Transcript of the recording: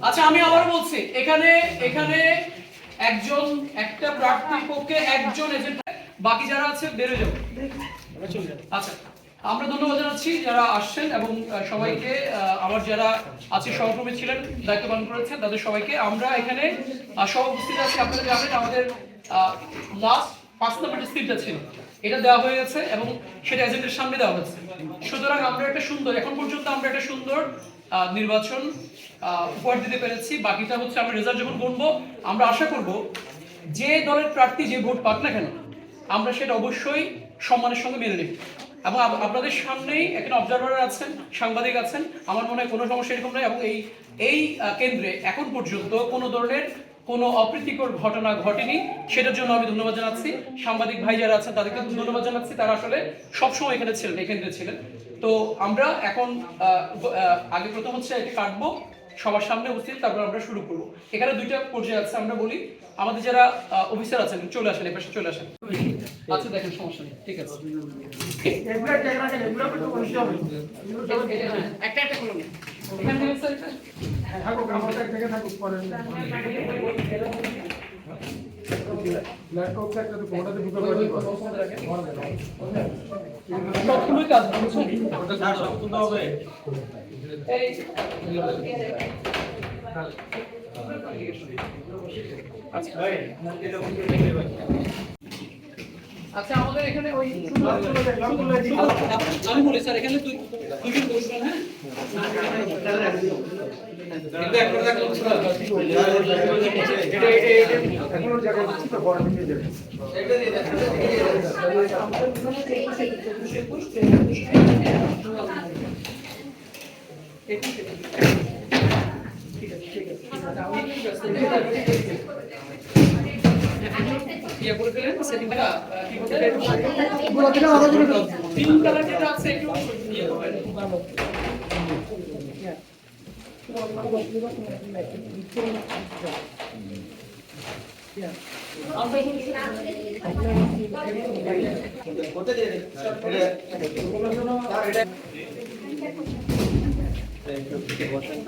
আচ্ছা, আমি আবার বলছি, এখানে এখানে একটা প্রার্থীর পক্ষে একজন এজেন্ট, বাকি যারা আছে বেরো যাবে। আচ্ছা, আমরা ধন্যবাদ জানাচ্ছি যারা আসছেন এবং সবাইকে আমার যারা আছে সহকর্মী ছিলেন, দায়িত্ব পালন করেছেন, তাদের সবাইকে আমরা এখানে সহ উপস্থিত আছি। আপনারা জানেন আমাদের লাস্ট 5 নম্বর যে সিটটা ছিল এটা দেওয়া হয়ে গেছে এবং সেটা এজেন্টের সামনে দেওয়া হয়েছে। সুতরাং আমরা একটা সুন্দর, এখন পর্যন্ত আমরা একটা সুন্দর নির্বাচন উপহার দিতে পেরেছি। বাকিটা হচ্ছে আমরা রেজাল্ট যখন গুনবো, আমরা আশা করব যে দলের প্রার্থী যে ভোট পাক না কেন আমরা সেটা অবশ্যই সম্মানের সঙ্গে মেনে নেব। এবং আপনাদের সামনেই এখানে অবজারভার আছেন, সাংবাদিক আছেন, আমার মনে হয় কোনো সমস্যা এরকম নয়। এবং এই কেন্দ্রে এখন পর্যন্ত কোনো ধরনের কোনো অপ্রীতিকর ঘটনা ঘটেনি, সেটার জন্য আমি ধন্যবাদ জানাচ্ছি। সাংবাদিক ভাই যারা আছেন তাদেরকে ধন্যবাদ জানাচ্ছি, তারা আসলে সবসময় এখানে ছিলেন, এই কেন্দ্রে ছিলেন। তো আমরা এখন আগে প্রথম হচ্ছে এটি কাটবো সবার সামনে উপস্থিত, তারপর আমরা শুরু করবো। এখানে দুইটা পর্যায়ে আছে, আমরা বলি আমাদের যারা অফিসার আছেন চলে আসেন, এই পাশে চলে আসেন। আচ্ছা, দেখেন সমস্যা নেই, ঠিক আছে। একটা একটা করুন এখান থেকে স্যার, থাকুক আমাদের থেকে থাকুক পরে ল্যাপটপ একটা তো কোনটাতে ঢুকে পড়ে সবগুলোই কাজ বুঝছেন, ওটা কাজ সব তুলতে হবে। এই আচ্ছা, আমাদের এখানে ওই আমি বলি স্যার, এখানে দুইজন বসবেন। বসেন